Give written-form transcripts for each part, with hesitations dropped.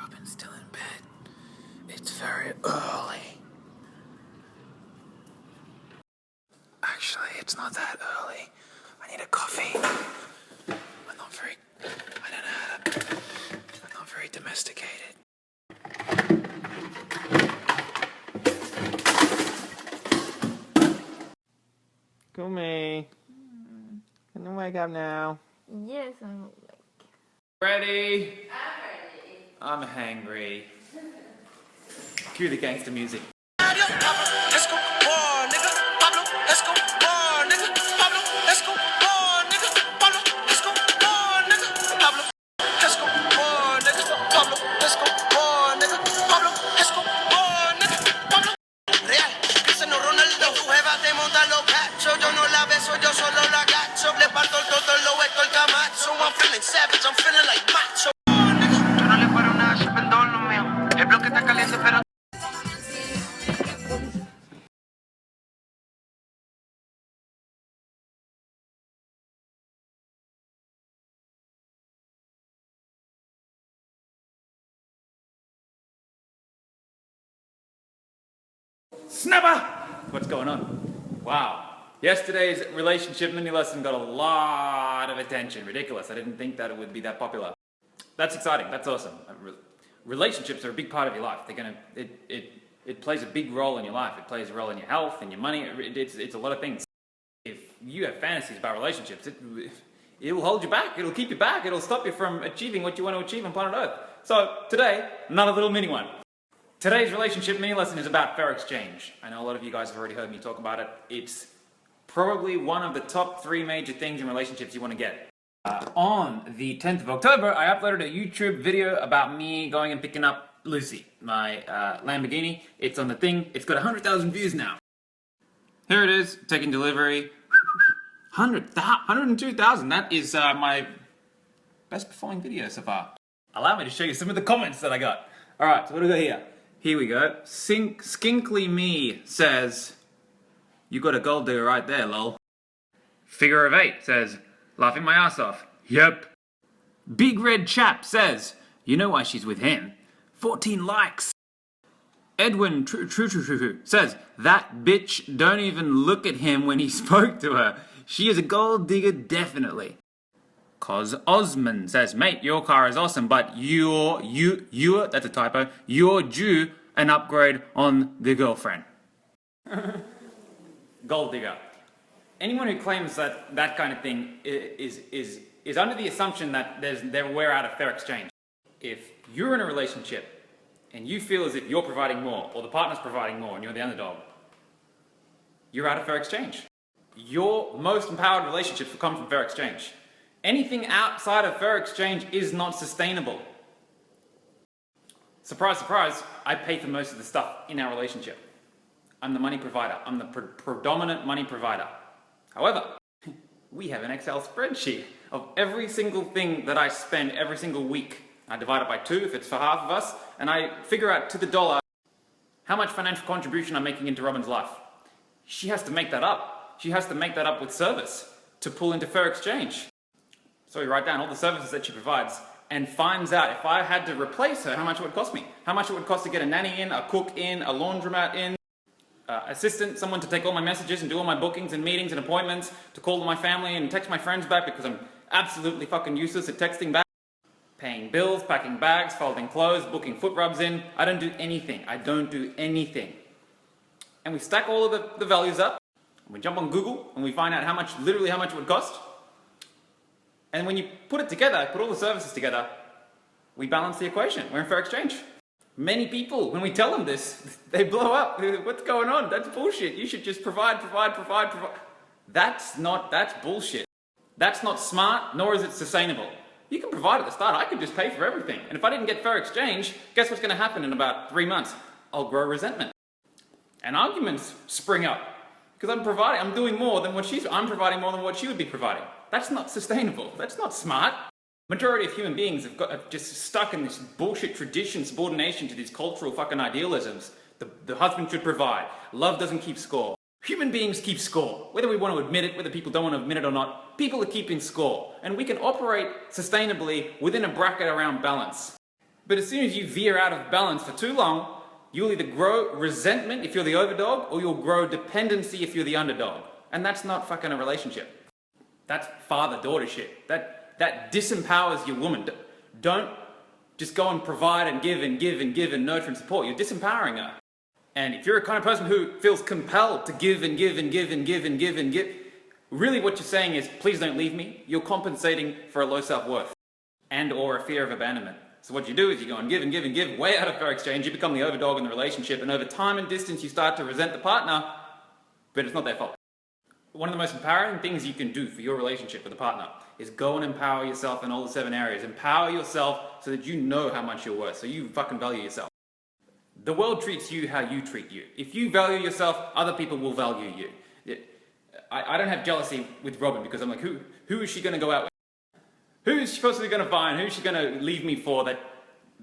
Robin's still in bed. It's very early. Actually, it's not that early. I need a coffee. I'm not very domesticated. Kumi, can you wake up now? Yes, I'm awake. Ready? I'm ready. I'm hangry. Cue the gangster music. Let's go, war, nigga. Pablo, let's go, war, nigga. Pablo, let's go, war, nigga. Pablo, let's go, war, nigga. Pablo, let's go, war, nigga. Pablo, let's go, war, nigga. Pablo, let's go, war, nigga. Pablo, real, Cristiano Ronaldo. Tu jeva te monta los cachos. Yo no la beso, yo solo la gacho. Le parto el toto, lo hueco el camacho. I'm feeling savage, I'm feeling like macho. Yo no le paro nada, si vendo lo mío. El bloque está caliente, pero Snapper! What's going on? Wow. Yesterday's relationship mini lesson got a lot of attention. Ridiculous. I didn't think that it would be that popular. That's exciting. That's awesome. Relationships are a big part of your life. It plays a big role in your life. It plays a role in your health and your money. It's a lot of things. If you have fantasies about relationships, it will hold you back. It'll keep you back. It'll stop you from achieving what you want to achieve on planet Earth. So today, another little mini one. Today's relationship mini lesson is about fair exchange. I know a lot of you guys have already heard me talk about it. It's probably one of the top 3 major things in relationships you want to get. On the 10th of October, I uploaded a YouTube video about me going and picking up Lucy, my Lamborghini. It's on the thing. It's got 100,000 views now. Here it is, taking delivery. 102,000. That is my best performing video so far. Allow me to show you some of the comments that I got. Alright, so what do we got here? Here we go. Skinkly Me says, "You got a gold digger right there, lol." Figure of 8 says, "Laughing my ass off." Yep. Big Red Chap says, "You know why she's with him." 14 likes. Edwin True says, "That bitch don't even look at him when he spoke to her. She is a gold digger, definitely." Cos Osman says, "Mate, your car is awesome, but you're that's a typo, you're due an upgrade on the girlfriend." Gold digger. Anyone who claims that kind of thing is under the assumption that we're out of fair exchange. If you're in a relationship and you feel as if you're providing more, or the partner's providing more and you're the underdog, you're out of fair exchange. Your most empowered relationships will come from fair exchange. Anything outside of fair exchange is not sustainable. Surprise, surprise, I pay for most of the stuff in our relationship. I'm the money provider. I'm the predominant money provider. However, we have an Excel spreadsheet of every single thing that I spend every single week. I divide it by 2 if it's for half of us, and I figure out to the dollar how much financial contribution I'm making into Robin's life. She has to make that up. She has to make that up with service to pull into fair exchange. So we write down all the services that she provides and finds out if I had to replace her, how much it would cost me. How much it would cost to get a nanny in, a cook in, a laundromat in, assistant, someone to take all my messages and do all my bookings and meetings and appointments, to call my family and text my friends back because I'm absolutely fucking useless at texting back. Paying bills, packing bags, folding clothes, booking foot rubs in. I don't do anything. I don't do anything. And we stack all of the values up. We jump on Google and we find out literally how much it would cost. And when you put it together, put all the services together, we balance the equation. We're in fair exchange. Many people, when we tell them this, they blow up. What's going on? That's bullshit. You should just provide. That's bullshit. That's not smart, nor is it sustainable. You can provide at the start. I could just pay for everything. And if I didn't get fair exchange, guess what's going to happen in about 3 months? I'll grow resentment. And arguments spring up. Because I'm providing more than what she would be providing. That's not sustainable. That's not smart. Majority of human beings have just stuck in this bullshit tradition, subordination to these cultural fucking idealisms. The husband should provide. Love doesn't keep score. Human beings keep score. Whether we want to admit it, whether people don't want to admit it or not, people are keeping score. And we can operate sustainably within a bracket around balance. But as soon as you veer out of balance for too long, you'll either grow resentment if you're the overdog, or you'll grow dependency if you're the underdog. And that's not fucking a relationship. That's father-daughter shit. That disempowers your woman. Don't just go and provide and give and give and give and nurture and support. You're disempowering her. And if you're a kind of person who feels compelled to give and give and give and give and give and give, really what you're saying is, please don't leave me. You're compensating for a low self-worth and or a fear of abandonment. So what you do is you go and give and give and give, way out of fair exchange. You become the overdog in the relationship, and over time and distance you start to resent the partner, but it's not their fault. One of the most empowering things you can do for your relationship with a partner is go and empower yourself in all the 7 areas. Empower yourself so that you know how much you're worth, so you fucking value yourself. The world treats you how you treat you. If you value yourself, other people will value you. I don't have jealousy with Robin because I'm like, who is she going to go out with? Who is she supposedly going to find? Who is she going to leave me for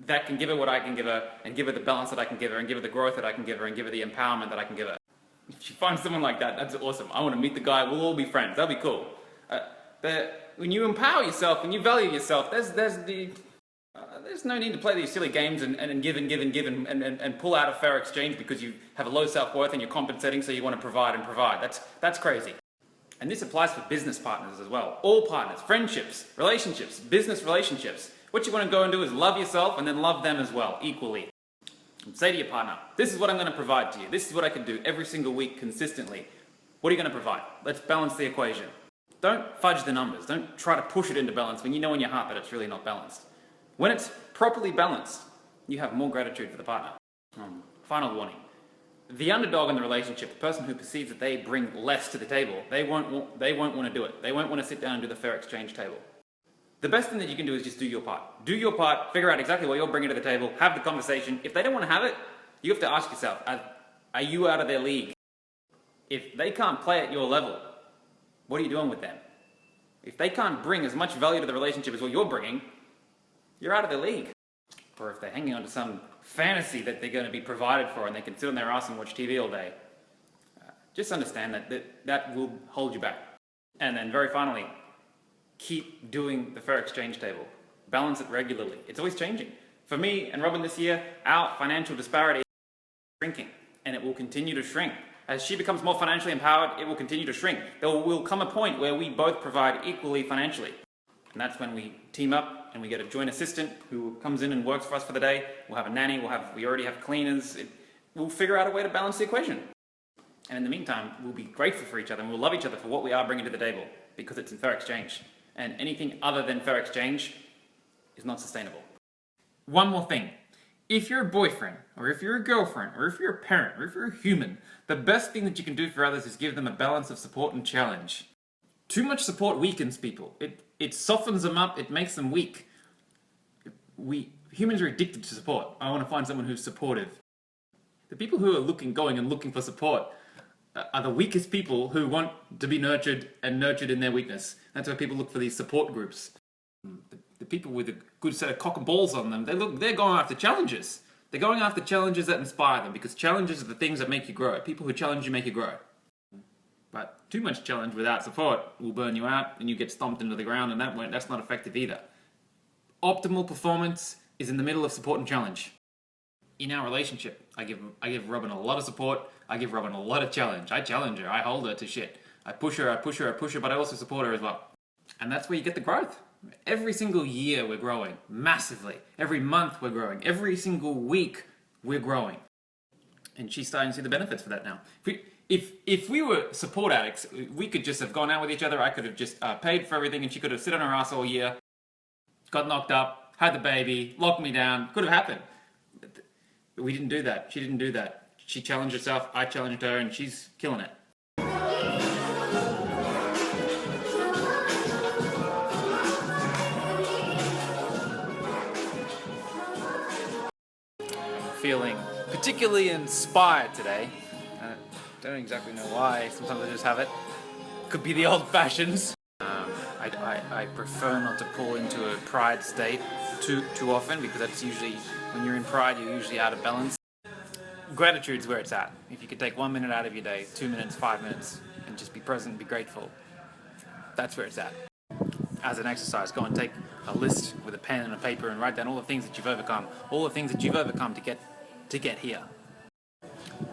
that can give her what I can give her, and give her the balance that I can give her, and give her the growth that I can give her, and give her the empowerment that I can give her? If she finds someone like that, that's awesome. I want to meet the guy. We'll all be friends. That'll be cool. When you empower yourself and you value yourself, there's no need to play these silly games and give and give and give and pull out a fair exchange because you have a low self-worth and you're compensating, so you want to provide and provide. That's crazy. And this applies for business partners as well. All partners, friendships, relationships, business relationships. What you want to go and do is love yourself and then love them as well, equally. And say to your partner, this is what I'm going to provide to you. This is what I can do every single week consistently. What are you going to provide? Let's balance the equation. Don't fudge the numbers. Don't try to push it into balance when you know in your heart that it's really not balanced. When it's properly balanced, you have more gratitude for the partner. Final warning. The underdog in the relationship, the person who perceives that they bring less to the table, they won't want to do it. They won't want to sit down and do the fair exchange table. The best thing that you can do is just do your part. Do your part, figure out exactly what you're bringing to the table, have the conversation. If they don't want to have it, you have to ask yourself, are you out of their league? If they can't play at your level, what are you doing with them? If they can't bring as much value to the relationship as what you're bringing, you're out of their league. Or if they're hanging on to some fantasy that they're going to be provided for and they can sit on their ass and watch TV all day, just understand that will hold you back. And then very finally, keep doing the fair exchange table. Balance it regularly. It's always changing. For me and Robin this year, our financial disparity is shrinking, and it will continue to shrink. As she becomes more financially empowered, it will continue to shrink. There will come a point where we both provide equally financially. And that's when we team up and we get a joint assistant who comes in and works for us for the day. We'll have a nanny, we already have cleaners. We'll figure out a way to balance the equation. And in the meantime, we'll be grateful for each other and we'll love each other for what we are bringing to the table because it's in fair exchange. And anything other than fair exchange is not sustainable. One more thing. If you're a boyfriend, or if you're a girlfriend, or if you're a parent, or if you're a human, the best thing that you can do for others is give them a balance of support and challenge. Too much support weakens people. It softens them up, it makes them weak. Humans are addicted to support. I want to find someone who's supportive. The people who are going and looking for support are the weakest people who want to be nurtured and nurtured in their weakness. That's why people look for these support groups. The people with a good set of cock and balls on them, they're going after challenges. They're going after challenges that inspire them, because challenges are the things that make you grow. People who challenge you make you grow. But too much challenge without support will burn you out and you get stomped into the ground, and that's not effective either. Optimal performance is in the middle of support and challenge. In our relationship, I give Robin a lot of support, I give Robin a lot of challenge. I challenge her, I hold her to shit. I push her, but I also support her as well. And that's where you get the growth. Every single year we're growing, massively. Every month we're growing. Every single week we're growing. And she's starting to see the benefits for that now. If we were support addicts, we could just have gone out with each other, I could have just paid for everything, and she could have sit on her ass all year, got knocked up, had the baby, locked me down. Could have happened. But we didn't do that. She didn't do that. She challenged herself, I challenged her, and she's killing it. Feeling particularly inspired today. I don't exactly know why. Sometimes I just have it. Could be the old fashions. I prefer not to pull into a pride state too often, because that's usually, when you're in pride, you're usually out of balance. Gratitude's where it's at. If you could take 1 minute out of your day, 2 minutes, 5 minutes, and just be present, be grateful, that's where it's at. as an exercise. Go and take a list with a pen and a paper and write down all the things that you've overcome. All the things that you've overcome to get here.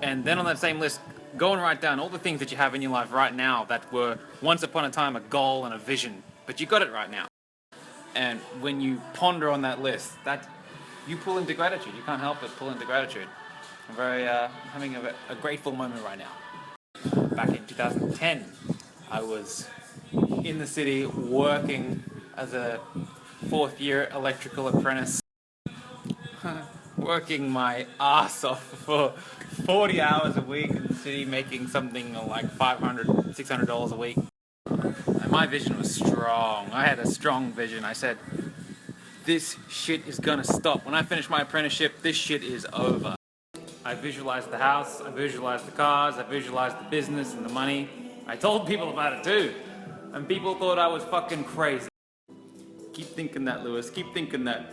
And then on that same list, go and write down all the things that you have in your life right now that were once upon a time a goal and a vision, but you got it right now. And when you ponder on that list, that you pull into gratitude. You can't help but pull into gratitude. I'm having a grateful moment right now. Back in 2010, I was in the city working as a fourth year electrical apprentice. Working my ass off for 40 hours a week in the city, making something like $500, $600 a week. And my vision was strong. I had a strong vision. I said, this shit is gonna stop. When I finish my apprenticeship, this shit is over. I visualized the house, I visualized the cars, I visualized the business and the money. I told people about it too. And people thought I was fucking crazy. Keep thinking that, Lewis. Keep thinking that.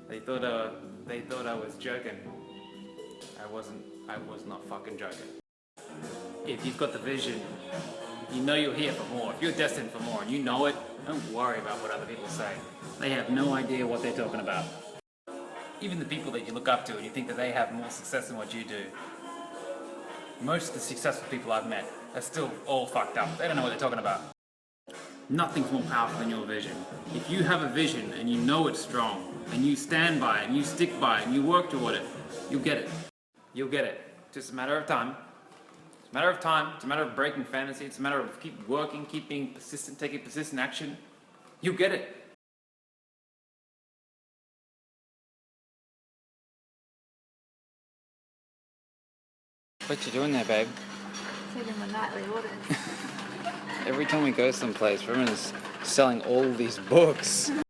They thought I was joking. I was not fucking joking. If you've got the vision, you know you're here for more. If you're destined for more and you know it, don't worry about what other people say. They have no idea what they're talking about. Even the people that you look up to and you think that they have more success than what you do, most of the successful people I've met are still all fucked up. They don't know what they're talking about. Nothing's more powerful than your vision. If you have a vision and you know it's strong, and you stand by it, and you stick by it, and you work toward it, you'll get it. You'll get it. It's just a matter of time. It's a matter of time. It's a matter of breaking fantasy. It's a matter of keep working, keep being persistent, taking persistent action. You'll get it. What you doing there, babe? Taking my nightly orders. Every time we go someplace, everyone's selling all these books.